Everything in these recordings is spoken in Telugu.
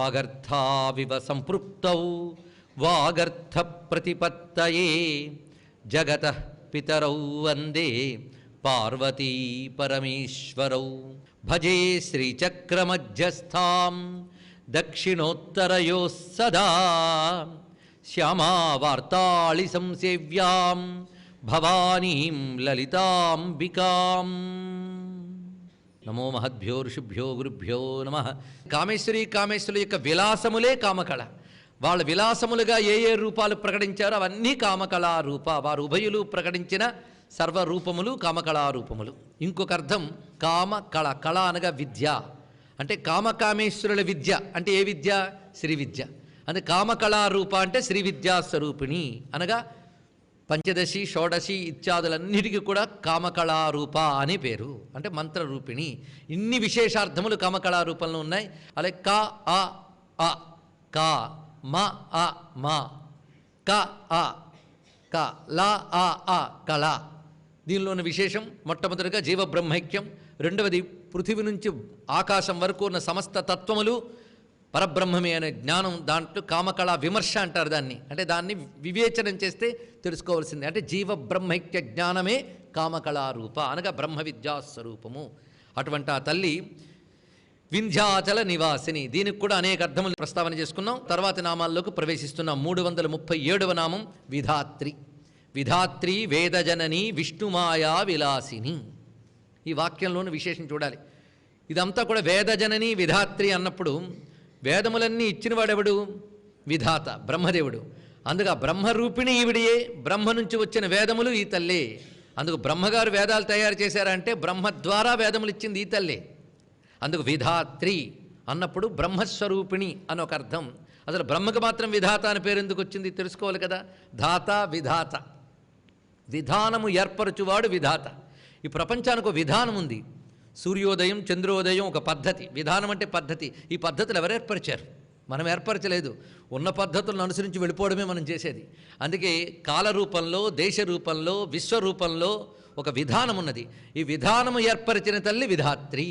వాగర్థావివ సంపృక్తౌ వాగర్థ ప్రతిపత్తయే జగతః పితరౌ వందే పార్వతీ పరమేశ్వరౌ భజే శ్రీచక్రమధ్యస్థాం దక్షిణోత్తరయోః సదా శ్యామావార్తాళి సంసేవ్యాం భవానీం లలితాంబికాం. నమో మహద్భ్యో ఋషిభ్యో గురుభ్యో నమః. కామేశ్వరి కామేశ్వరుల యొక్క విలాసములే కామకళ. వాళ్ళ విలాసములుగా ఏ ఏ రూపాలు ప్రకటించారో అవన్నీ కామకళారూప. వారు ఉభయులు ప్రకటించిన సర్వరూపములు కామకళారూపములు. ఇంకొక అర్థం కామకళ. కళ అనగా విద్య. అంటే కామకామేశ్వరుల విద్య అంటే ఏ విద్య? శ్రీ విద్య. అంటే కామకళారూప అంటే శ్రీ విద్యాస్వరూపిణి అనగా పంచదశి షోడశి ఇత్యాదులన్నిటికీ కూడా కామకళారూప అనే పేరు. అంటే మంత్రరూపిణి. ఇన్ని విశేషార్థములు కామకళారూపంలో ఉన్నాయి. అలాగే క అ అ క మ అ మ క అ క ల అ అ కళ. దీనిలోని విశేషం మొట్టమొదటిగా జీవబ్రహ్మైక్యం, రెండవది పృథివీ నుంచి ఆకాశం వరకు ఉన్న సమస్త తత్వములు పరబ్రహ్మమే అనే జ్ఞానం. దాంట్లో కామకళ విమర్శ అంటారు దాన్ని. అంటే దాన్ని వివేచనం చేస్తే తెలుసుకోవాల్సిందే. అంటే జీవబ్రహ్మైక్య జ్ఞానమే కామకళారూప అనగా బ్రహ్మ విద్యాస్వరూపము. అటువంటి ఆ తల్లి వింధ్యాచల నివాసిని. దీనికి కూడా అనేక అర్థములు ప్రస్తావన చేసుకున్నాం. తర్వాతి నామాల్లోకి ప్రవేశిస్తున్నాం. 337వ నామం విధాత్రి. విధాత్రి వేదజనని విష్ణుమాయా విలాసిని. ఈ వాక్యంలోని విశేషం చూడాలి. ఇదంతా కూడా వేదజనని విధాత్రి అన్నప్పుడు వేదములన్నీ ఇచ్చినవాడెవడు? విధాత బ్రహ్మదేవుడు. అందుకు ఆ బ్రహ్మరూపిణి ఈవిడియే. బ్రహ్మ నుంచి వచ్చిన వేదములు ఈ తల్లే. అందుకు బ్రహ్మగారు వేదాలు తయారు చేశారంటే బ్రహ్మ ద్వారా వేదములు ఇచ్చింది ఈ తల్లే. అందుకు విధాత్రి అన్నప్పుడు బ్రహ్మస్వరూపిణి అని ఒక అర్థం. అసలు బ్రహ్మకు మాత్రం విధాత అని పేరు ఎందుకు వచ్చింది తెలుసుకోవాలి కదా. ధాత విధాత, విధానము ఏర్పరచువాడు విధాత. ఈ ప్రపంచానికి ఒక విధానం ఉంది. సూర్యోదయం చంద్రోదయం ఒక పద్ధతి. విధానం అంటే పద్ధతి. ఈ పద్ధతులు ఎవరు ఏర్పరిచారు? మనం ఏర్పరచలేదు. ఉన్న పద్ధతులను అనుసరించి వెళ్ళిపోవడమే మనం చేసేది. అందుకే కాలరూపంలో, దేశ రూపంలో, విశ్వరూపంలో ఒక విధానం ఉన్నది. ఈ విధానము ఏర్పరిచిన తల్లి విధాత్రి.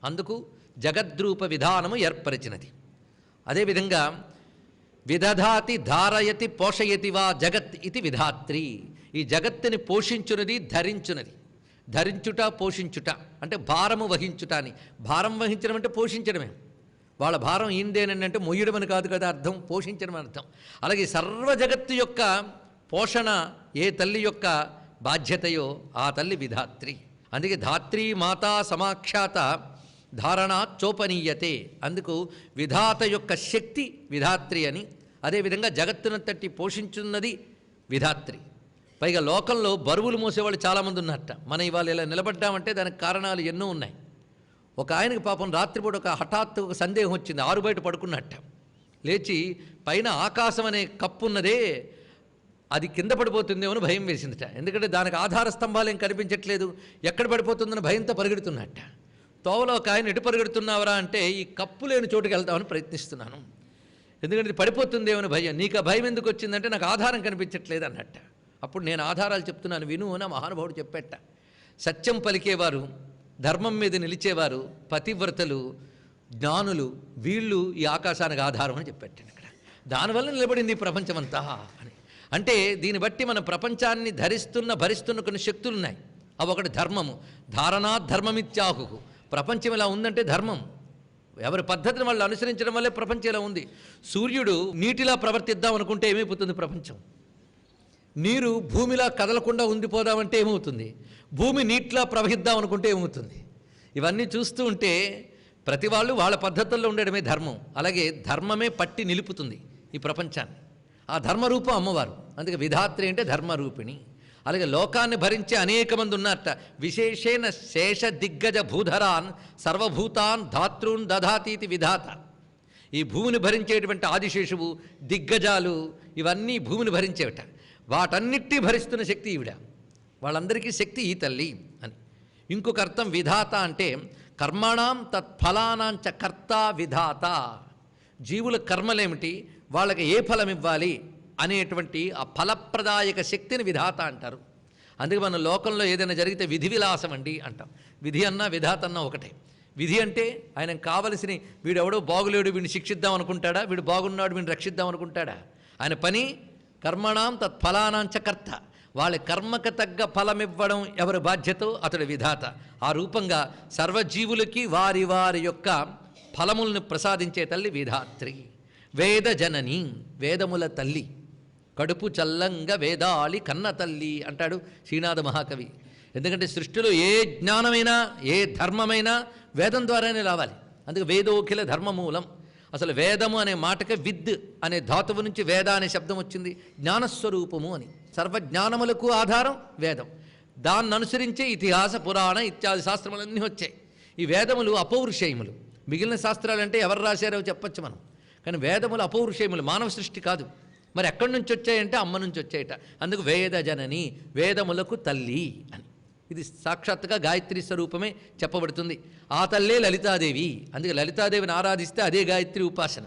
అందుకు జగద్రూప విధానము ఏర్పరిచినది. అదేవిధంగా విదధాతి ధారయతి పోషయతి వా జగత్ ఇది విధాత్రి. ఈ జగత్తుని పోషించున్నది, ధరించున్నది. ధరించుట పోషించుట అంటే భారము వహించుట అని. భారం వహించడం అంటే పోషించడమే. వాళ్ళ భారం ఈందేనండి అంటే మొయ్యడం అని కాదు కదా అర్థం, పోషించడం అని అర్థం. అలాగే సర్వ జగత్తు యొక్క పోషణ ఏ తల్లి యొక్క బాధ్యతయో ఆ తల్లి విధాత్రి. అందుకే ధాత్రి మాతా సమాఖ్యాత ధారణాచోపనీయతే. అందుకు విధాత యొక్క శక్తి విధాత్రి అని. అదేవిధంగా జగత్తునంతటి పోషించున్నది విధాత్రి. పైగా లోకంలో బరువులు మోసేవాళ్ళు చాలామంది ఉన్నట్ట. మనం ఇవాళ ఇలా నిలబడ్డామంటే దానికి కారణాలు ఎన్నో ఉన్నాయి. ఒక ఆయనకి పాపం రాత్రిపూట హఠాత్తు ఒక సందేహం వచ్చింది. ఆరు బయట పడుకున్నట్ట. లేచి పైన ఆకాశం అనే కప్పు ఉన్నదే అది కింద పడిపోతుందేమో అని భయం వేసిందట. ఎందుకంటే దానికి ఆధార స్తంభాలు ఏం కనిపించట్లేదు. ఎక్కడ పడిపోతుందని భయంతో పరిగెడుతున్నట్ట. తోవలో ఒక ఆయన ఎటు పరిగెడుతున్నావరా అంటే ఈ కప్పు లేని చోటుకి వెళ్దామని ప్రయత్నిస్తున్నాను, ఎందుకంటే ఇది పడిపోతుందేమని భయం. నీకు ఆ భయం ఎందుకు వచ్చిందంటే నాకు ఆధారం కనిపించట్లేదు అన్నట్ట. అప్పుడు నేను ఆధారాలు చెప్తున్నాను విను అని మహానుభావుడు చెప్పేట. సత్యం పలికేవారు, ధర్మం మీద నిలిచేవారు, పతివ్రతలు, జ్ఞానులు, వీళ్ళు ఈ ఆకాశానికి ఆధారం అని చెప్పేటాను ఇక్కడ. దానివల్ల నిలబడింది ఈ ప్రపంచమంతా అని. అంటే దీన్ని బట్టి మన ప్రపంచాన్ని భరిస్తున్న కొన్ని శక్తులు ఉన్నాయి. అవి ఒకటి ధర్మము. ధారణా ధర్మమిత్యాహు. ప్రపంచం ఇలా ఉందంటే ధర్మం. ఎవరి పద్ధతిని వాళ్ళు అనుసరించడం వల్లే ప్రపంచం ఇలా ఉంది. సూర్యుడు నీటిలా ప్రవర్తిద్దాం అనుకుంటే ఏమైపోతుంది ప్రపంచం? నీరు భూమిలా కదలకుండా ఉండిపోదామంటే ఏమవుతుంది? భూమి నీటిలా ప్రవహిద్దాం అనుకుంటే ఏమవుతుంది? ఇవన్నీ చూస్తూ ఉంటే ప్రతి వాళ్ళు వాళ్ళ పద్ధతుల్లో ఉండడమే ధర్మం. అలాగే ధర్మమే పట్టి నిలుపుతుంది ఈ ప్రపంచాన్ని. ఆ ధర్మరూపం అమ్మవారు. అందుకే విధాత్రి అంటే ధర్మరూపిణి. అలాగే లోకాన్ని భరించే అనేక మంది ఉన్నారట. విశేషేణ శేష దిగ్గజ భూధరాన్ సర్వభూతాన్ ధాతృన్ దధాతీతి విధాత. ఈ భూమిని భరించేటువంటి ఆదిశేషువు, దిగ్గజాలు ఇవన్నీ భూమిని భరించేవిట. వాటన్నిటి భరిస్తున్న శక్తి ఈవిడ. వాళ్ళందరికీ శక్తి ఈ తల్లి అని. ఇంకొక అర్థం విధాత అంటే కర్మణాం తత్ఫలానాంచ కర్త విధాత. జీవుల కర్మలేమిటి, వాళ్ళకి ఏ ఫలం ఇవ్వాలి అనేటువంటి ఆ ఫలప్రదాయక శక్తిని విధాత అంటారు. అందుకే మన లోకంలో ఏదైనా జరిగితే విధి విలాసం అండి అంటాం. విధి అన్నా విధాత అన్నా ఒకటే. విధి అంటే ఆయనకు కావలసిన వీడెవడో బాగులేడు వీడిని శిక్షిద్దాం అనుకుంటాడా, వీడు బాగున్నాడు వీడిని రక్షిద్దాం అనుకుంటాడా? ఆయన పని కర్మణాం తత్ఫలానాంచ కర్త. వాళ్ళ కర్మకు తగ్గ ఫలమివ్వడం ఎవరి బాధ్యతో అతడు విధాత. ఆ రూపంగా సర్వజీవులకి వారి వారి యొక్క ఫలములను ప్రసాదించే తల్లి విధాత్రి. వేద జనని, వేదముల తల్లి. కడుపు చల్లంగా వేదాళి కన్న తల్లి అంటాడు శ్రీనాథ మహాకవి. ఎందుకంటే సృష్టిలో ఏ జ్ఞానమైనా ఏ ధర్మమైనా వేదం ద్వారానే రావాలి. అందుకే వేదోఖిల ధర్మమూలం. అసలు వేదము అనే మాటకే విద్ అనే ధాతువు నుంచి వేద అనే శబ్దం వచ్చింది. జ్ఞానస్వరూపము అని. సర్వజ్ఞానములకు ఆధారం వేదం. దాన్ని అనుసరించే ఇతిహాస పురాణ ఇత్యాది శాస్త్రములన్నీ వచ్చాయి. ఈ వేదములు అపౌరుషేయములు. మిగిలిన శాస్త్రాలంటే ఎవరు రాశారో చెప్పచ్చు మనం, కానీ వేదములు అపౌరుషేయములు, మానవ సృష్టి కాదు. మరి ఎక్కడి నుంచి వచ్చాయంటే అమ్మ నుంచి వచ్చాయట. అందుకు వేద జనని, వేదములకు తల్లి అని. ఇది సాక్షాత్తుగా గాయత్రి స్వరూపమే చెప్పబడుతుంది. ఆ తల్లే లలితాదేవి. అందుకే లలితాదేవిని ఆరాధిస్తే అదే గాయత్రి ఉపాసన.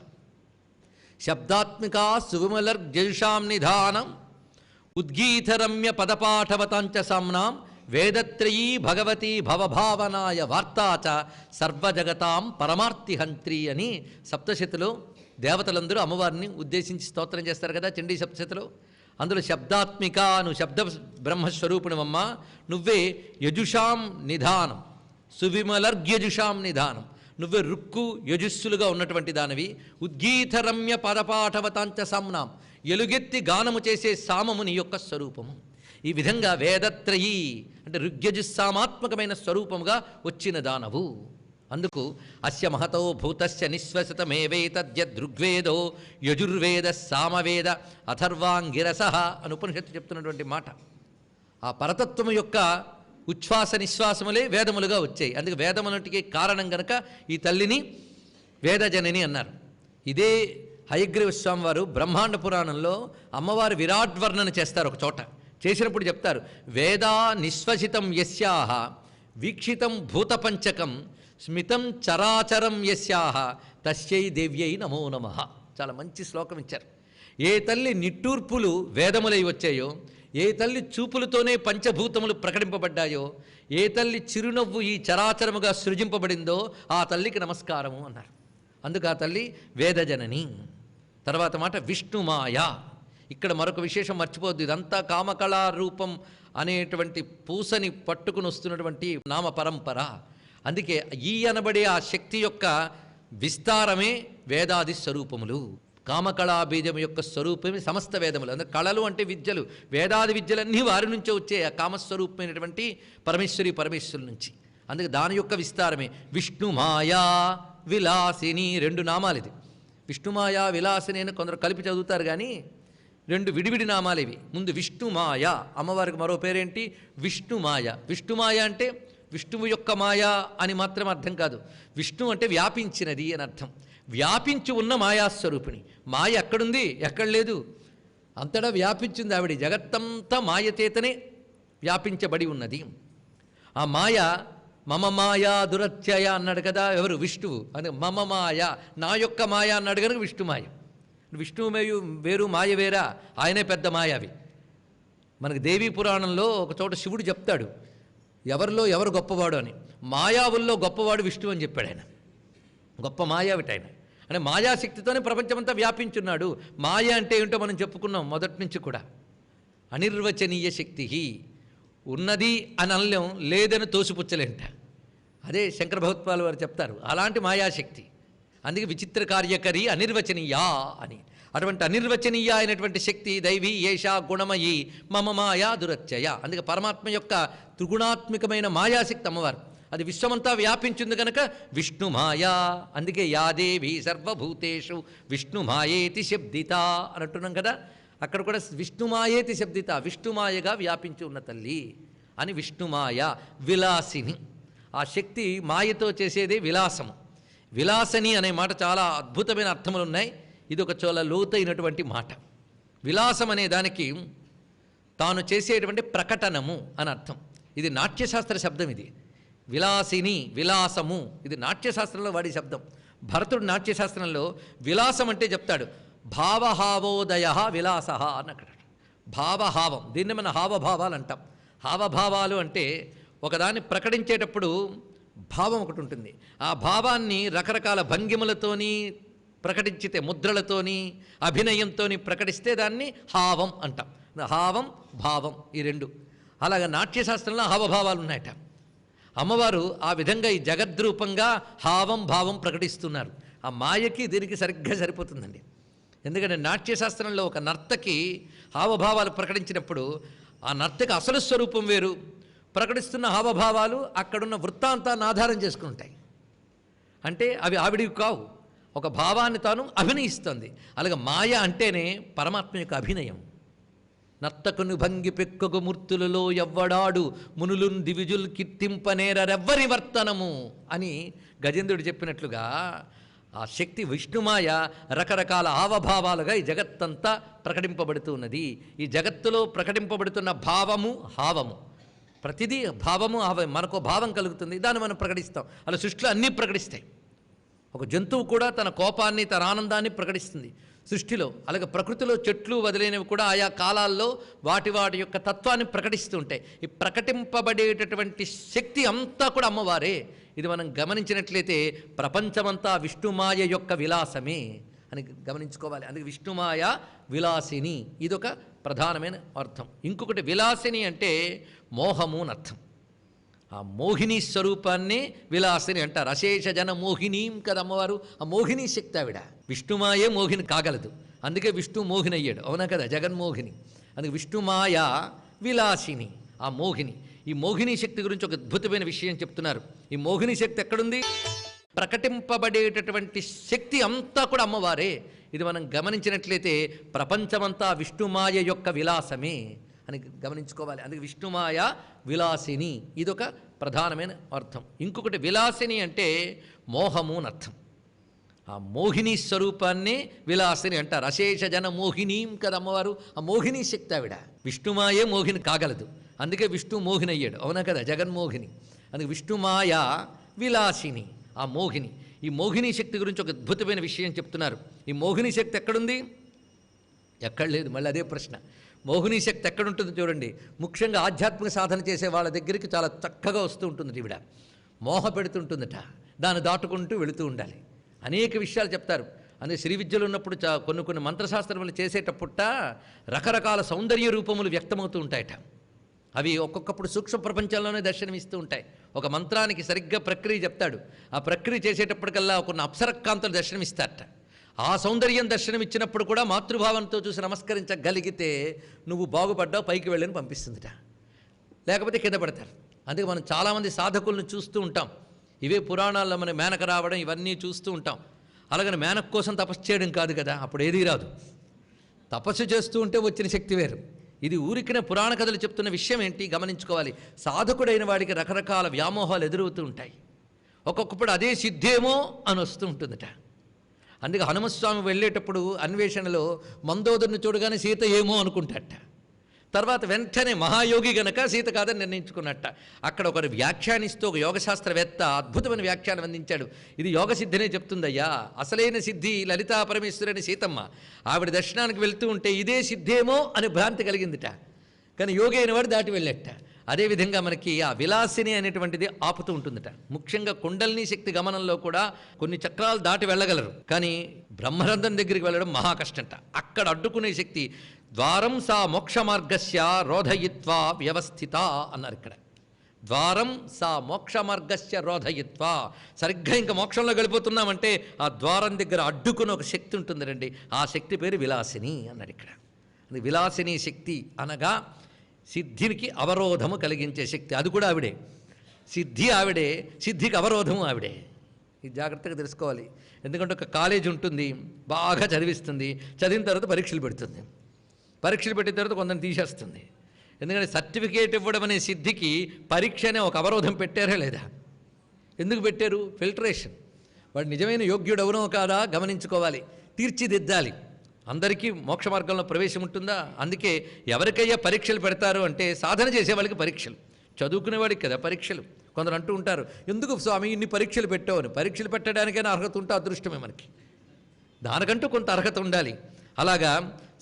శబ్దాత్మికా సువిమలర్జషాం నిధానం ఉద్గీతరమ్య పదపాఠవతాంచ సామ్నాం వేదత్రయీ భగవతి భవభావనాయ వార్తాచ సర్వజగతాం పరమార్తిహంత్రి అని సప్తశతిలో దేవతలందరూ అమ్మవారిని ఉద్దేశించి స్తోత్రం చేస్తారు కదా చండీ సప్తశతిలో. అందులో శబ్దాత్మిక, నువ్వు శబ్ద బ్రహ్మస్వరూపిణమమ్మ, నువ్వే యజుషాం నిధానం, సువిమలర్గ్యజుషాం నిధానం, నువ్వే రుక్కు యజుస్సులుగా ఉన్నటువంటి దానివి. ఉద్గీతరమ్య పదపాఠవతాంచ సామ్నాం, ఎలుగెత్తి గానము చేసే సామము నీ యొక్క స్వరూపము. ఈ విధంగా వేదత్రయీ అంటే ఋగ్యజుస్సామాత్మకమైన స్వరూపముగా వచ్చిన దానవు. అందుకు అస్య మహతో భూతస్య నిశ్వసితమేవేతద్యదృగ్వేదో యజుర్వేద సామవేద అథర్వాంగిరసః అని ఉపనిషత్తు చెప్తున్నటువంటి మాట. ఆ పరతత్వము యొక్క ఉచ్ఛ్వాస నిశ్వాసములే వేదములుగా వచ్చాయి. అందుకే వేదములకి కారణం గనక ఈ తల్లిని వేదజనని అన్నారు. ఇదే హయగ్రీవ స్వామి వారు బ్రహ్మాండ పురాణంలో అమ్మవారి విరాట్ వర్ణన చేస్తారు. ఒక చోట చేసినప్పుడు చెప్తారు, వేదా నిశ్వసితం యస్యాహ వీక్షితం భూతపంచకం స్మితం చరాచరం యస్యాహ తస్యై దేవ్యై నమో నమః. చాలా మంచి శ్లోకం ఇచ్చారు. ఏ తల్లి నిట్టూర్పులు వేదములై వచ్చాయో, ఏ తల్లి చూపులతోనే పంచభూతములు ప్రకటింపబడ్డాయో, ఏ తల్లి చిరునవ్వు ఈ చరాచరముగా సృజింపబడిందో ఆ తల్లికి నమస్కారము అన్నారు. అందుకు ఆ తల్లి వేదజనని. తర్వాత మాట విష్ణుమాయ. ఇక్కడ మరొక విశేషం మర్చిపోద్దు. ఇదంతా కామకళారూపం అనేటువంటి పూసని పట్టుకుని వస్తున్నటువంటి నామ పరంపర. అందుకే ఈ అనబడే ఆ శక్తి యొక్క విస్తారమే వేదాది స్వరూపములు. కామకళా బీజం యొక్క స్వరూపమే సమస్త వేదములు. అందుకే కళలు అంటే విద్యలు, వేదాది విద్యలన్నీ వారి నుంచే వచ్చే ఆ కామస్వరూపమైనటువంటి పరమేశ్వరుల నుంచి. అందుకే దాని యొక్క విస్తారమే విష్ణుమాయా విలాసిని. రెండు నామాలు ఇది. విష్ణుమాయా విలాసిని అని కొందరు కలిపి చదువుతారు, కానీ రెండు విడివిడి నామాలు ఇవి. ముందు విష్ణుమాయ, అమ్మవారికి మరో పేరేంటి విష్ణుమాయ. విష్ణుమాయ అంటే విష్ణువు యొక్క మాయ అని మాత్రం అర్థం కాదు. విష్ణు అంటే వ్యాపించినది అని అర్థం. వ్యాపించి ఉన్న మాయాస్వరూపిణి. మాయ ఎక్కడుంది? ఎక్కడ లేదు, అంతటా వ్యాపించింది ఆవిడ. జగత్తంతా మాయచేతనే వ్యాపించబడి ఉన్నది. ఆ మాయ మమ మాయా దురత్యయ అన్నాడు కదా ఎవరు? విష్ణువు. అది మమ మాయ, నా యొక్క మాయ అన్నాడు కనుక విష్ణుమాయ. విష్ణువు వేరు మాయ వేరా? ఆయనే పెద్ద మాయావి. మనకు దేవీ పురాణంలో ఒక చోట శివుడు చెప్తాడు ఎవరిలో ఎవరు గొప్పవాడు అని. మాయావుల్లో గొప్పవాడు విష్ణువు అని చెప్పాడు ఆయన. గొప్ప మాయావిట ఆయన. అంటే మాయాశక్తితోనే ప్రపంచమంతా వ్యాపించున్నాడు. మాయ అంటే ఏంటో మనం చెప్పుకున్నాం మొదటి నుంచి కూడా. అనిర్వచనీయ శక్తి. ఉన్నది అని అనలేం, లేదని తోసిపుచ్చలేంట. అదే శంకర భగవత్పాల్ వారు చెప్తారు, అలాంటి మాయాశక్తి. అందుకే విచిత్ర కార్యకరి అనిర్వచనీయ అని. అటువంటి అనిర్వచనీయ అయినటువంటి శక్తి దైవీ ఏషా గుణమయీ మమ మాయా దురత్యయ. అందుకే పరమాత్మ యొక్క త్రిగుణాత్మికమైన మాయాశక్తి అమ్మవారు. అది విశ్వమంతా వ్యాపించింది కనుక విష్ణుమాయా. అందుకే యాదేవి సర్వభూతేషు విష్ణుమాయేతి శబ్దిత అని అంటున్నాం కదా. అక్కడ కూడా విష్ణుమాయేతి శబ్దిత, విష్ణుమాయగా వ్యాపించి ఉన్న తల్లి అని. విష్ణుమాయ విలాసిని. ఆ శక్తి మాయతో చేసేదే విలాసము. విలాసని అనే మాట చాలా అద్భుతమైన అర్థములు ఉన్నాయి. ఇది ఒక చాలా లోతైనటువంటి మాట. విలాసం అనే దానికి తాను చేసేటువంటి ప్రకటనము అని అర్థం. ఇది నాట్యశాస్త్ర శబ్దం. ఇది విలాసిని, విలాసము, ఇది నాట్యశాస్త్రంలో వాడి శబ్దం. భరతుడు నాట్యశాస్త్రంలో విలాసం అంటే చెప్తాడు భావహావోదయ విలాస అని అక్కడ. భావహావం, దీన్ని మన హావభావాలు అంటాం. హావభావాలు అంటే ఒకదాన్ని ప్రకటించేటప్పుడు భావం ఒకటి ఉంటుంది. ఆ భావాన్ని రకరకాల భంగిమలతోని ప్రకటించితే, ముద్రలతోని అభినయంతోని ప్రకటిస్తే దాన్ని హావం అంటాం. హావం భావం ఈ రెండు. అలాగే నాట్యశాస్త్రంలో హావభావాలు ఉన్నాయట. అమ్మవారు ఆ విధంగా ఈ జగద్రూపంగా హావం భావం ప్రకటిస్తున్నారు. ఆ మాయకి దీనికి సరిగ్గా సరిపోతుందండి. ఎందుకంటే నాట్యశాస్త్రంలో ఒక నర్తకి హావభావాలు ప్రకటించినప్పుడు ఆ నర్తకి అసలు స్వరూపం వేరు, ప్రకటిస్తున్న హావభావాలు అక్కడున్న వృత్తాంతాన్ని ఆధారం చేసుకుంటాయి. అంటే అవి ఆవిడివి కావు, ఒక భావాన్ని తాను అభినయిస్తుంది. అలాగే మాయ అంటేనే పరమాత్మ యొక్క అభినయం. నర్తకుని భంగి పెక్కగు మూర్తులలో ఎవ్వడాడు మునులున్ దివిజుల్ కీర్తింపనేరెవ్వరి వర్తనము అని గజేంద్రుడు చెప్పినట్లుగా ఆ శక్తి విష్ణుమాయ రకరకాల హావభావాలుగా ఈ జగత్తంతా ప్రకటింపబడుతూ ఉన్నది. ఈ జగత్తులో ప్రకటింపబడుతున్న భావము హావము, ప్రతిదీ భావము మనకు భావం కలుగుతుంది, దాన్ని మనం ప్రకటిస్తాం. అలా సృష్టిలో అన్నీ ప్రకటిస్తాయి. ఒక జంతువు కూడా తన కోపాన్ని, తన ఆనందాన్ని ప్రకటిస్తుంది సృష్టిలో. అలాగే ప్రకృతిలో చెట్లు వదిలేనివి కూడా ఆయా కాలాల్లో వాటి యొక్క తత్వాన్ని ప్రకటిస్తూ ఉంటాయి. ఈ ప్రకటింపబడేటటువంటి శక్తి అంతా కూడా అమ్మవారే. ఇది మనం గమనించినట్లయితే ప్రపంచమంతా విష్ణుమాయ యొక్క విలాసమే అని గమనించుకోవాలి. అందుకే విష్ణుమాయ విలాసిని ఇదొక ప్రధానమైన అర్థం. ఇంకొకటి విలాసిని అంటే మోహము అని అర్థం. ఆ మోహిని స్వరూపాన్ని విలాసిని అంటారు. అశేష జన మోహినీం కదా అమ్మవారు. ఆ మోహిని శక్తి ఆవిడ. విష్ణుమాయే మోహిని కాగలదు, అందుకే విష్ణు మోహిని అయ్యాడు, అవునా కదా, జగన్మోహిని. అందుకే విష్ణుమాయ విలాసిని ఆ మోహిని. ఈ మోహిని శక్తి గురించి ఒక అద్భుతమైన విషయం చెప్తున్నారు. ఈ మోహిని శక్తి ఎక్కడుంది? ప్రకటింపబడేటటువంటి శక్తి అంతా కూడా అమ్మవారే. ఇది మనం గమనించినట్లయితే ప్రపంచమంతా విష్ణుమాయ యొక్క విలాసమే అని గమనించుకోవాలి. అందుకే విష్ణుమాయ విలాసిని ఇదొక ప్రధానమైన అర్థం. ఇంకొకటి విలాసిని అంటే మోహము అని అర్థం. ఆ మోహిని స్వరూపాన్ని విలాసిని అంటారు. అశేష జన మోహినీం కదా అమ్మవారు. ఆ మోహిని శక్తి ఆవిడ. విష్ణుమాయే మోహిని కాగలదు, అందుకే విష్ణు మోహిని అయ్యాడు, అవునా కదా, జగన్మోహిని. అందుకే విష్ణుమాయ విలాసిని ఆ మోహిని. ఈ మోహిని శక్తి గురించి ఒక అద్భుతమైన విషయం చెప్తున్నారు. ఈ మోహిని శక్తి ఎక్కడుంది? ఎక్కడ లేదు. మళ్ళీ అదే ప్రశ్న. మోహిని శక్తి ఎక్కడుంటుంది చూడండి. ముఖ్యంగా ఆధ్యాత్మిక సాధన చేసే వాళ్ళ దగ్గరికి చాలా చక్కగా వస్తూ ఉంటుంది. ఈవిడ మోహ పెడుతుంటుందట, దాన్ని దాటుకుంటూ వెళుతూ ఉండాలి. అనేక విషయాలు చెప్తారు. అందుకే శ్రీ విద్యలు ఉన్నప్పుడు కొన్ని మంత్రశాస్త్రములు చేసేటప్పుట రకరకాల సౌందర్య రూపములు వ్యక్తమవుతూ ఉంటాయట. అవి ఒక్కొక్కప్పుడు సూక్ష్మ ప్రపంచంలోనే దర్శనమిస్తూ ఉంటాయి. ఒక మంత్రానికి సరిగ్గా ప్రక్రియ చెప్తాడు. ఆ ప్రక్రియ చేసేటప్పటికల్లా కొన్ని అప్సరకాంతలు దర్శనమిస్తారట. ఆ సౌందర్యం దర్శనమిచ్చినప్పుడు కూడా మాతృభావంతో చూసి నమస్కరించగలిగితే నువ్వు బాగుపడ్డావు, పైకి వెళ్ళని పంపిస్తుందిట, లేకపోతే కింద పడతారు. అందుకే మనం చాలామంది సాధకులను చూస్తూ ఉంటాం. ఇవే పురాణాల్లో మన మేనక రావడం ఇవన్నీ చూస్తూ ఉంటాం. అలాగని మేనక కోసం తపస్సు చేయడం కాదు కదా, అప్పుడు ఏదీ రాదు. తపస్సు చేస్తూ ఉంటే వచ్చిన శక్తి వేరు. ఇది ఊరికిన పురాణ కథలు చెప్తున్న విషయం ఏంటి గమనించుకోవాలి. సాధకుడైన వాడికి రకరకాల వ్యామోహాలు ఎదురవుతూ ఉంటాయి. ఒక్కొక్కప్పుడు అదే సిద్ధేమో అని వస్తూ ఉంటుందట. అందుకే హనుమస్వామి వెళ్ళేటప్పుడు అన్వేషణలో మందోదరుని చూడగానే సీత ఏమో అనుకుంటాట. తర్వాత వెంటనే మహాయోగి గనక సీత కాదని నిర్ణయించుకున్నట్ట. అక్కడ ఒకరు వ్యాఖ్యానిస్తూ ఒక యోగశాస్త్రవేత్త అద్భుతమైన వ్యాఖ్యానం అందించాడు. ఇది యోగ సిద్ధినే చెప్తుందయ్యా, అసలైన సిద్ధి లలితా పరమేశ్వరుని సీతమ్మ. ఆవిడ దర్శనానికి వెళ్తూ ఉంటే ఇదే సిద్ధేమో అని భ్రాంతి కలిగిందిట, కానీ యోగి అయిన వాడు దాటి వెళ్ళేట. అదేవిధంగా మనకి ఆ విలాసిని అనేటువంటిది ఆపుతూ ఉంటుందట. ముఖ్యంగా కుండలిని శక్తి గమనంలో కూడా కొన్ని చక్రాలు దాటి వెళ్ళగలరు, కానీ బ్రహ్మరంధ్రం దగ్గరికి వెళ్ళడం మహా కష్టంట. అక్కడ అడ్డుకునే శక్తి ద్వారం సా మోక్ష మార్గస్య రోధయిత్వా వ్యవస్థిత అన్నారు. ఇక్కడ ద్వారం సా మోక్ష మార్గస్య రోధయిత్వా, సరిగ్గా ఇంకా మోక్షంలో గడిపోతున్నామంటే ఆ ద్వారం దగ్గర అడ్డుకుని ఒక శక్తి ఉంటుంది రండి, ఆ శక్తి పేరు విలాసిని అన్నాడు ఇక్కడ. అది విలాసిని శక్తి అనగా సిద్ధికి అవరోధము కలిగించే శక్తి, అది కూడా ఆవిడే. సిద్ధి ఆవిడే, సిద్ధికి అవరోధము ఆవిడే. ఇది జాగ్రత్తగా తెలుసుకోవాలి. ఎందుకంటే ఒక కాలేజ్ ఉంటుంది, బాగా చదివిస్తుంది, చదివిన తర్వాత పరీక్షలు పెడుతుంది, పరీక్షలు పెట్టిన తర్వాత కొందరిని తీసేస్తుంది. ఎందుకంటే సర్టిఫికేట్ ఇవ్వడం అనే సిద్ధికి పరీక్ష అనే ఒక అవరోధం పెట్టారా లేదా? ఎందుకు పెట్టారు? ఫిల్టరేషన్. వాడు నిజమైన యోగ్యుడు అవునో కాదా గమనించుకోవాలి, తీర్చిదిద్దాలి. అందరికీ మోక్ష మార్గంలో ప్రవేశం ఉంటుందా? అందుకే ఎవరికయ్యా పరీక్షలు పెడతారు అంటే సాధన చేసే వాళ్ళకి పరీక్షలు, చదువుకునేవాడికి కదా పరీక్షలు. కొందరు అంటూ ఉంటారు, ఎందుకు స్వామి ఇన్ని పరీక్షలు పెట్టావు అని. పరీక్షలు పెట్టడానికైనా అర్హత ఉంటే అదృష్టమే మనకి, దానికంటూ కొంత అర్హత ఉండాలి. అలాగా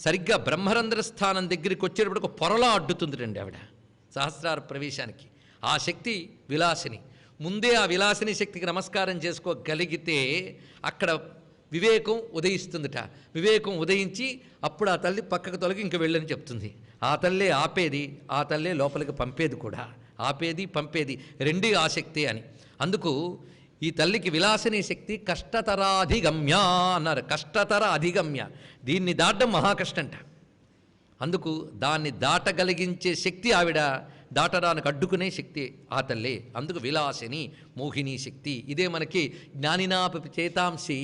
సరిగ్గా బ్రహ్మరంధ్ర స్థానం దగ్గరికి వచ్చేటప్పుడు ఒక పొరలా అడ్డుతుంది రండి ఆవిడ సహస్రార ప్రవేశానికి. ఆ శక్తి విలాసిని. ముందే ఆ విలాసిని శక్తికి నమస్కారం చేసుకోగలిగితే అక్కడ వివేకం ఉదయిస్తుందిట. వివేకం ఉదయించి అప్పుడు ఆ తల్లి పక్కకు తొలగి ఇంక వెళ్ళని చెప్తుంది. ఆ తల్లే ఆపేది, ఆ తల్లే లోపలికి పంపేది కూడా. ఆపేది పంపేది రెండూ ఆ శక్తి అని. అందుకు ఈ తల్లికి విలాసిని శక్తి కష్టతరాధిగమ్య అన్నారు. కష్టతర అధిగమ్య, దీన్ని దాటడం మహాకష్టంట. అందుకు దాన్ని దాటగలిగించే శక్తి ఆవిడ, దాటడానికి అడ్డుకునే శక్తి ఆ తల్లే. అందుకు విలాసిని మోహిని శక్తి. ఇదే మనకి జ్ఞానినాపి చేతాంసి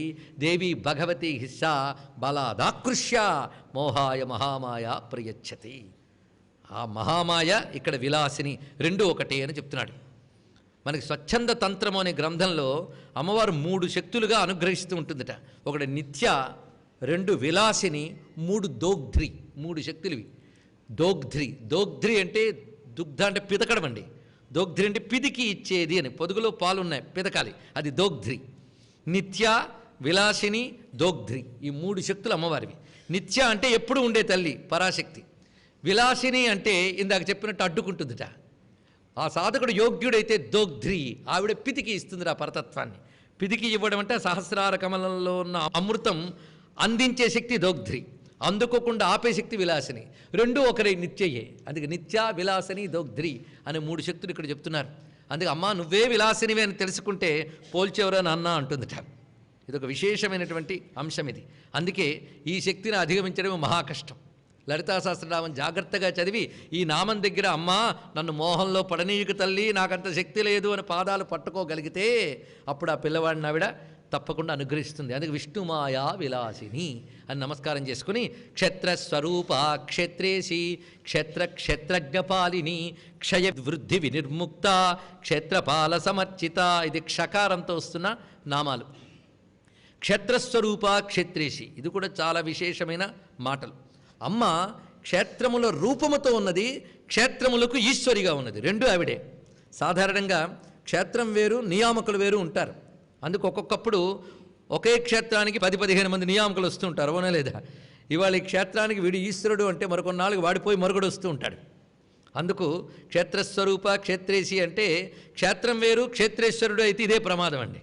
దేవి భగవతి హిస్సా బలాదాకృష్య మోహాయ మహామాయ ప్రయచ్చతి. ఆ మహామాయ ఇక్కడ విలాసిని, రెండు ఒకటే అని చెప్తున్నాడు. మనకి స్వచ్ఛంద తంత్రము అనే గ్రంథంలో అమ్మవారు 3 శక్తులుగా అనుగ్రహిస్తూ ఉంటుందట. ఒకటి నిత్య, 2 విలాసిని, 3 దోగ్ధ్రి. 3 శక్తులు ఇవి. దోగ్ధ్రి, దోగ్ధ్రి అంటే దుగ్ధ అంటే పితకడం అండి. దోగ్ధ్రి అంటే పిదికి ఇచ్చేది అని, పొదుగులో పాలు ఉన్నాయి పితకాలి, అది దోగ్ధ్రి. నిత్య, విలాసిని, దోగ్ధ్రి, ఈ 3 శక్తులు అమ్మవారివి. నిత్య అంటే ఎప్పుడు ఉండే తల్లి పరాశక్తి. విలాసిని అంటే ఇందాక చెప్పినట్టు అడ్డుకుంటుందిట. ఆ సాధకుడు యోగ్యుడైతే దోగ్ధ్రి, ఆవిడ పితికి ఇస్తుంది ఆ పరతత్వాన్ని. పితికి ఇవ్వడం అంటే సహస్రార కమలంలో ఉన్న అమృతం అందించే శక్తి దోగ్ధ్రి, అందుకోకుండా ఆపే శక్తి విలాసిని. రెండూ ఒకరే, నిత్యయే. అందుకే నిత్య, విలాసిని, దోగ్ధ్రి అనే 3 శక్తులు ఇక్కడ చెప్తున్నారు. అందుకే అమ్మా నువ్వే విలాసినివే అని తెలుసుకుంటే పోల్చేవరో నాన్న అంటుందిట. ఇదొక విశేషమైనటువంటి అంశం ఇది. అందుకే ఈ శక్తిని అధిగమించడం మహాకష్టం. లలితా సహస్రనామం జాగ్రత్తగా చదివి ఈ నామం దగ్గర అమ్మా నన్ను మోహంలో పడనీయకు తల్లి, నాకంత శక్తి లేదు అని పాదాలు పట్టుకోగలిగితే అప్పుడు ఆ పిల్లవాడిని ఆవిడ తప్పకుండా అనుగ్రహిస్తుంది. అందుకే విష్ణుమాయా విలాసిని అని నమస్కారం చేసుకుని క్షేత్రస్వరూప క్షేత్రేసి క్షేత్రజ్ఞపాలిని క్షయ వృద్ధి వినిర్ముక్త క్షేత్రపాల సమర్చిత. ఇది క్షకారంతో వస్తున్న నామాలు. క్షేత్రస్వరూప క్షేత్రేసి, ఇది కూడా చాలా విశేషమైన మాటలు. అమ్మ క్షేత్రముల రూపముతో ఉన్నది, క్షేత్రములకు ఈశ్వరిగా ఉన్నది, రెండు ఆవిడే. సాధారణంగా క్షేత్రం వేరు, నియామకులు వేరు ఉంటారు. అందుకు ఒక్కొక్కప్పుడు ఒకే క్షేత్రానికి 10-15 మంది నియామకులు వస్తూ ఉంటారు, అవునా లేదా? ఇవాళ ఈ క్షేత్రానికి వీడు ఈశ్వరుడు అంటే మరికొన్నాళ్ళకి వాడిపోయి మరొకడు వస్తూ ఉంటాడు. అందుకు క్షేత్రస్వరూప క్షేత్రేసి అంటే క్షేత్రం వేరు, క్షేత్రేశ్వరుడు అయితే ఇదే ప్రమాదం అండి.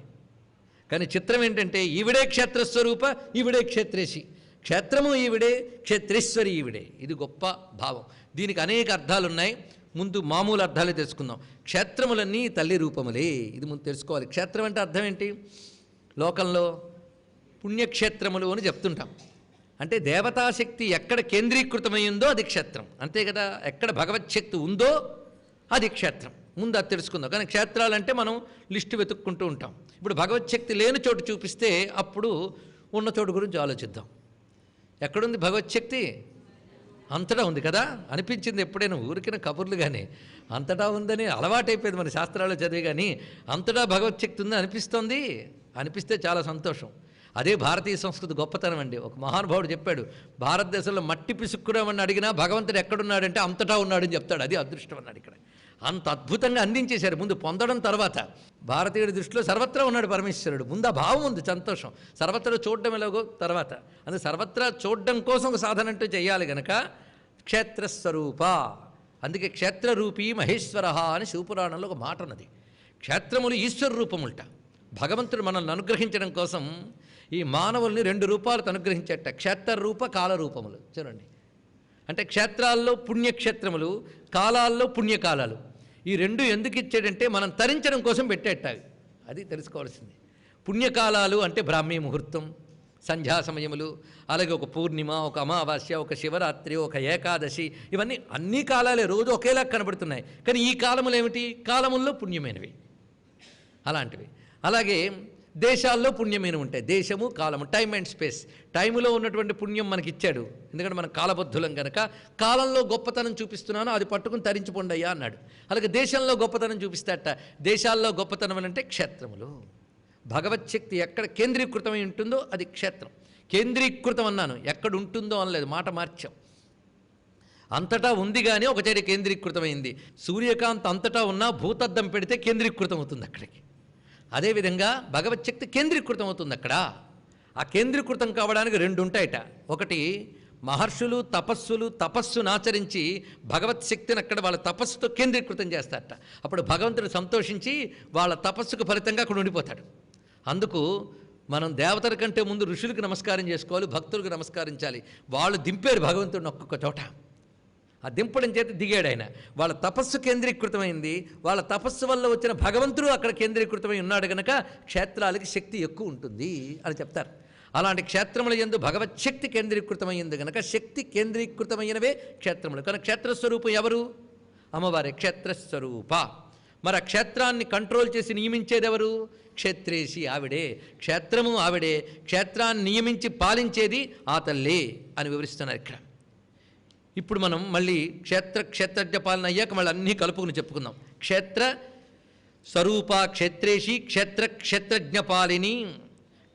కానీ చిత్రం ఏంటంటే ఈవిడే క్షేత్రస్వరూప, ఈవిడే క్షేత్రేసి. క్షేత్రము ఈవిడే, క్షేత్రేశ్వరి ఈవిడే. ఇది గొప్ప భావం. దీనికి అనేక అర్థాలు ఉన్నాయి. ముందు మామూలు అర్థాలే తెలుసుకుందాం. క్షేత్రములన్నీ తల్లి రూపములే, ఇది ముందు తెలుసుకోవాలి. క్షేత్రం అంటే అర్థం ఏంటి? లోకంలో పుణ్యక్షేత్రములు అని చెప్తుంటాం. అంటే దేవతాశక్తి ఎక్కడ కేంద్రీకృతమైందో అది క్షేత్రం, అంతే కదా. ఎక్కడ భగవచ్శక్తి ఉందో అది క్షేత్రం. ముందు అది తెలుసుకుందాం. కానీ క్షేత్రాలంటే మనం లిస్టు వెతుక్కుంటూ ఉంటాం. ఇప్పుడు భగవచ్శక్తి లేని చోటు చూపిస్తే అప్పుడు ఉన్న చోటు గురించి ఆలోచిద్దాం. ఎక్కడుంది భగవచ్శక్తి? అంతటా ఉంది కదా. అనిపించింది ఎప్పుడైనా ఊరికిన కబుర్లు కానీ అంతటా ఉందని అలవాటైపోయింది మన శాస్త్రాలు చదివి. కానీ అంతటా భగవచ్శక్తి ఉందని అనిపిస్తోంది. అనిపిస్తే చాలా సంతోషం. అదే భారతీయ సంస్కృతి గొప్పతనం అండి. ఒక మహానుభావుడు చెప్పాడు, భారతదేశంలో మట్టి పిసుక్కురామని అడిగినా భగవంతుడు ఎక్కడున్నాడంటే అంతటా ఉన్నాడని చెప్తాడు. అది అదృష్టం అన్నాడు. ఇక్కడ అంత అద్భుతంగా అందించేశారు. ముందు పొందడం తర్వాత. భారతీయుడి దృష్టిలో సర్వత్రా ఉన్నాడు పరమేశ్వరుడు. ముందు ఆ భావం ఉంది, సంతోషం. సర్వత్రా చూడడం ఎలాగో తర్వాత. అందుకే సర్వత్రా చూడడం కోసం ఒక సాధన అంటూ చేయాలి గనక క్షేత్రస్వరూప. అందుకే క్షేత్రరూపీ మహేశ్వర అని శివపురాణంలో ఒక మాట ఉన్నది. క్షేత్రములు ఈశ్వర రూపములట. భగవంతుడు మనల్ని అనుగ్రహించడం కోసం ఈ మానవుల్ని 2 రూపాలతో అనుగ్రహించేట. క్షేత్ర రూప, కాల రూపములు. చూడండి, అంటే క్షేత్రాల్లో పుణ్యక్షేత్రములు, కాలాల్లో పుణ్యకాలాలు. ఈ 2 ఎందుకు ఇచ్చాడంటే మనం తరించడం కోసం పెట్టేట. అది తెలుసుకోవాల్సింది. పుణ్యకాలాలు అంటే బ్రాహ్మీ ముహూర్తం, సంధ్యా సమయములు, అలాగే ఒక పూర్ణిమ, ఒక అమావాస్య, ఒక శివరాత్రి, ఒక ఏకాదశి, ఇవన్నీ అన్ని కాలాలే రోజు ఒకేలా కనబడుతున్నాయి. కానీ ఈ కాలములు ఏమిటి? కాలముల్లో పుణ్యమైనవి అలాంటివి. అలాగే దేశాల్లో పుణ్యమైన ఉంటాయి. దేశము, కాలము, టైమ్ అండ్ స్పేస్. టైములో ఉన్నటువంటి పుణ్యం మనకి ఇచ్చాడు, ఎందుకంటే మనం కాలబద్ధులం కనుక. కాలంలో గొప్పతనం చూపిస్తున్నాను, అది పట్టుకుని తరించిపోండయ్యా అన్నాడు. అలాగే దేశంలో గొప్పతనం చూపిస్తాట. దేశాల్లో గొప్పతనం అంటే క్షేత్రములు. భగవచ్శక్తి ఎక్కడ కేంద్రీకృతమై ఉంటుందో అది క్షేత్రం. కేంద్రీకృతం అన్నాను, ఎక్కడ ఉంటుందో అనలేదు, మాట మార్చాం. అంతటా ఉంది కానీ ఒక చోట కేంద్రీకృతమైంది. సూర్యకాంత్ అంతటా ఉన్నా భూతద్దం పెడితే కేంద్రీకృతం అవుతుంది అక్కడికి. అదేవిధంగా భగవచ్శక్తి కేంద్రీకృతం అవుతుంది అక్కడ. ఆ కేంద్రీకృతం కావడానికి 2 ఉంటాయట. ఒకటి మహర్షులు తపస్సును ఆచరించి భగవత్ శక్తిని అక్కడ వాళ్ళ తపస్సుతో కేంద్రీకృతం చేస్తారట. అప్పుడు భగవంతుడు సంతోషించి వాళ్ళ తపస్సుకు ఫలితంగా అక్కడ ఉండిపోతాడు. అందుకు మనం దేవతల కంటే ముందు ఋషులకు నమస్కారం చేసుకోవాలి, భక్తులకు నమస్కరించాలి. వాళ్ళు దింపారు భగవంతుడిని ఒక్కొక్క చోట. ఆ దింపడం చేత దిగాడు ఆయన. వాళ్ళ తపస్సు కేంద్రీకృతమైంది. వాళ్ళ తపస్సు వల్ల వచ్చిన భగవంతుడు అక్కడ కేంద్రీకృతమై ఉన్నాడు కనుక క్షేత్రాలకి శక్తి ఎక్కువ ఉంటుంది అని చెప్తారు. అలాంటి క్షేత్రముల యందు భగవచ్ఛక్తి కేంద్రీకృతమైంది కనుక శక్తి కేంద్రీకృతమైనవే క్షేత్రములు. కనుక క్షేత్రస్వరూపం ఎవరు? అమ్మవారే క్షేత్రస్వరూప. మరి ఆ క్షేత్రాన్ని కంట్రోల్ చేసి నియమించేది ఎవరు? క్షేత్రేసి, ఆవిడే. క్షేత్రము ఆవిడే. క్షేత్రాన్ని నియమించి పాలించేది ఆ తల్లి అని వివరిస్తున్నారు ఇక్కడ. ఇప్పుడు మనం మళ్ళీ క్షేత్రజ్ఞ పాలన అయ్యాక మళ్ళీ అన్నీ కలుపుకుని చెప్పుకుందాం. క్షేత్ర స్వరూప క్షేత్రేషి క్షేత్రజ్ఞ పాలిని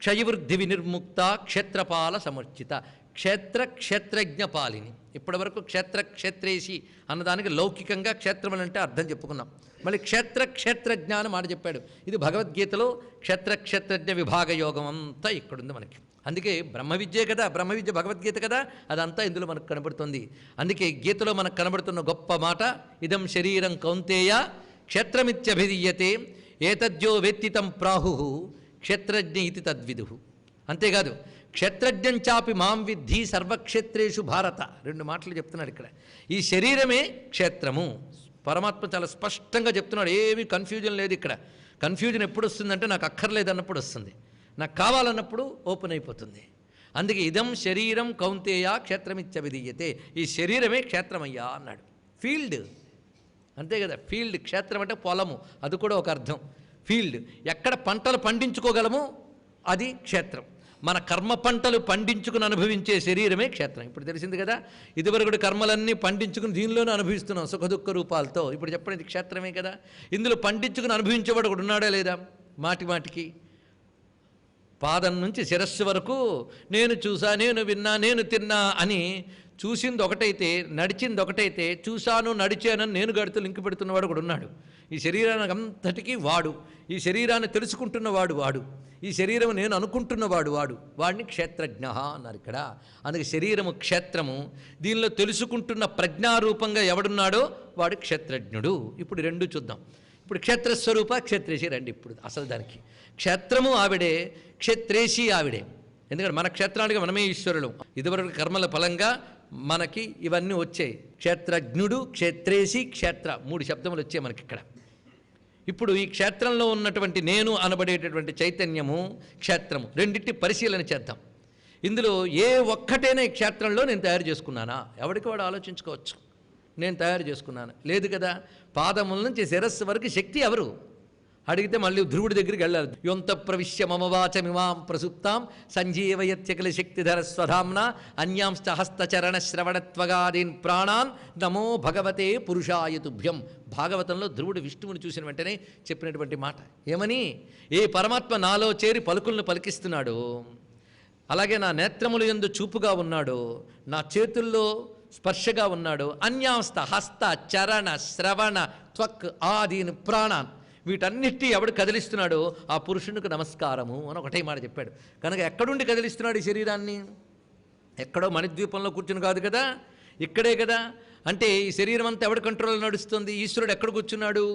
క్షయవృద్ధి వినిర్ముక్త క్షేత్రపాల సమర్చిత. క్షేత్రజ్ఞ పాలిని. ఇప్పటి వరకు క్షేత్రేషి అన్నదానికి లౌకికంగా క్షేత్రములంటే అర్థం చెప్పుకున్నాం. మళ్ళీ క్షేత్రజ్ఞ అని మాట చెప్పాడు. ఇది భగవద్గీతలో క్షేత్రజ్ఞ విభాగ యోగం అంతా ఇక్కడుంది మనకి. అందుకే బ్రహ్మ విద్యే కదా, బ్రహ్మ విద్య భగవద్గీత కదా, అదంతా ఇందులో మనకు కనబడుతుంది. అందుకే గీతలో మనకు కనబడుతున్న గొప్ప మాట, ఇదం శరీరం కౌంతేయ క్షేత్రమిత్యభిధీయతే ఏతద్యో వేత్తితం ప్రాహు క్షేత్రజ్ఞ ఇది తద్విదు. అంతేకాదు, క్షేత్రజ్ఞం చాపి మాం విద్ధి సర్వక్షేత్రేషు భారత. 2 మాటలు చెప్తున్నాడు ఇక్కడ. ఈ శరీరమే క్షేత్రము. పరమాత్మ చాలా స్పష్టంగా చెప్తున్నాడు. ఏమీ కన్ఫ్యూజన్ లేదు ఇక్కడ. కన్ఫ్యూజన్ ఎప్పుడు వస్తుందంటే నాకు అక్కర్లేదన్నప్పుడు వస్తుంది, నాకు కావాలన్నప్పుడు ఓపెన్ అయిపోతుంది. అందుకే ఇదం శరీరం కౌంతేయ క్షేత్రమిత్యభిధీయతే. ఈ శరీరమే క్షేత్రమయ్యా అన్నాడు. ఫీల్డ్ అంతే కదా. ఫీల్డ్, క్షేత్రం అంటే పొలము, అది కూడా ఒక అర్థం. ఫీల్డ్ ఎక్కడ పంటలు పండించుకోగలమో అది క్షేత్రం. మన కర్మ పంటలు పండించుకుని అనుభవించే శరీరమే క్షేత్రం. ఇప్పుడు తెలిసింది కదా, ఇదివరకు కర్మలన్నీ పండించుకుని దీనిలోనే అనుభవిస్తున్నాం సుఖదుఖ రూపాలతో. ఇప్పుడు చెప్పండి, ఇది క్షేత్రమే కదా. ఇందులో పండించుకుని అనుభవించేవాడు ఒకడు ఉన్నాడా లేదా? మాటికి పాదం నుంచి శిరస్సు వరకు నేను చూసా, నేను విన్నా, నేను తిన్నా అని చూసింది ఒకటైతే, నడిచింది ఒకటైతే, చూశాను నడిచానని నేను గడుతూ లింక్ పెడుతున్నవాడు కూడా ఉన్నాడు. ఈ శరీరానికి అంతటికీ వాడు, ఈ శరీరాన్ని తెలుసుకుంటున్నవాడు వాడు, ఈ శరీరం నేను అనుకుంటున్నవాడు వాడిని క్షేత్రజ్ఞ అన్నారు ఇక్కడ. అందుకే శరీరము క్షేత్రము, దీనిలో తెలుసుకుంటున్న ప్రజ్ఞారూపంగా ఎవడున్నాడో వాడు క్షేత్రజ్ఞుడు. ఇప్పుడు 2 చూద్దాం. ఇప్పుడు క్షేత్రస్వరూప క్షేత్రేషి రండి. ఇప్పుడు అసలు దానికి క్షేత్రము ఆవిడే, క్షేత్రేషి ఆవిడే. ఎందుకంటే మన క్షేత్రానికి మనమే ఈశ్వరులు. ఇదివరకు కర్మల ఫలంగా మనకి ఇవన్నీ వచ్చాయి. క్షేత్రజ్ఞుడు, క్షేత్రేషి, క్షేత్ర 3 శబ్దములు వచ్చాయి మనకి ఇక్కడ. ఇప్పుడు ఈ క్షేత్రంలో ఉన్నటువంటి నేను అనబడేటటువంటి చైతన్యము, క్షేత్రము రెండింటి పరిశీలన చేద్దాం. ఇందులో ఏ ఒక్కటైనా ఈ క్షేత్రంలో నేను తయారు చేసుకున్నానా? ఎవరికి వాడు ఆలోచించుకోవచ్చు. నేను తయారు చేసుకున్నాను లేదు కదా. పాదముల నుంచి శిరస్సు వరకు శక్తి ఎవరు అడిగితే మళ్ళీ ధ్రువుడి దగ్గరికి వెళ్ళాలి. యొంత ప్రవిశ్య మమవాచమిమాం ప్రసుప్తాం సంజీవయత్యకల శక్తిధర స్వధామ్న అన్యాంశ్చ హస్తచరణ శ్రవణత్వగాదీన్ ప్రాణాన్ నమో భగవతే పురుషాయ తుభ్యం. భాగవతంలో ధ్రువుడు విష్ణువుని చూసిన వెంటనే చెప్పినటువంటి మాట ఏమని? ఏ పరమాత్మ నాలో చేరి పలుకులను పలికిస్తున్నాడు, అలాగే నా నేత్రముల యందు చూపుగా ఉన్నాడు, నా చేతుల్లో స్పర్శగా ఉన్నాడు, అన్యాంస్త హస్త చరణ శ్రవణ త్వక్ ఆదీన్ ప్రాణాన్, వీటన్నిటి ఎవడు కదిలిస్తున్నాడో ఆ పురుషునికి నమస్కారము అని ఒకటే మాట చెప్పాడు. కనుక ఎక్కడుండి కదిలిస్తున్నాడు ఈ శరీరాన్ని? ఎక్కడో మణిద్వీపంలో కూర్చుని కాదు కదా, ఇక్కడే కదా. అంటే ఈ శరీరం అంతా ఎవడి కంట్రోల్లో నడుస్తుంది? ఈశ్వరుడు ఎక్కడ కూర్చున్నాడు?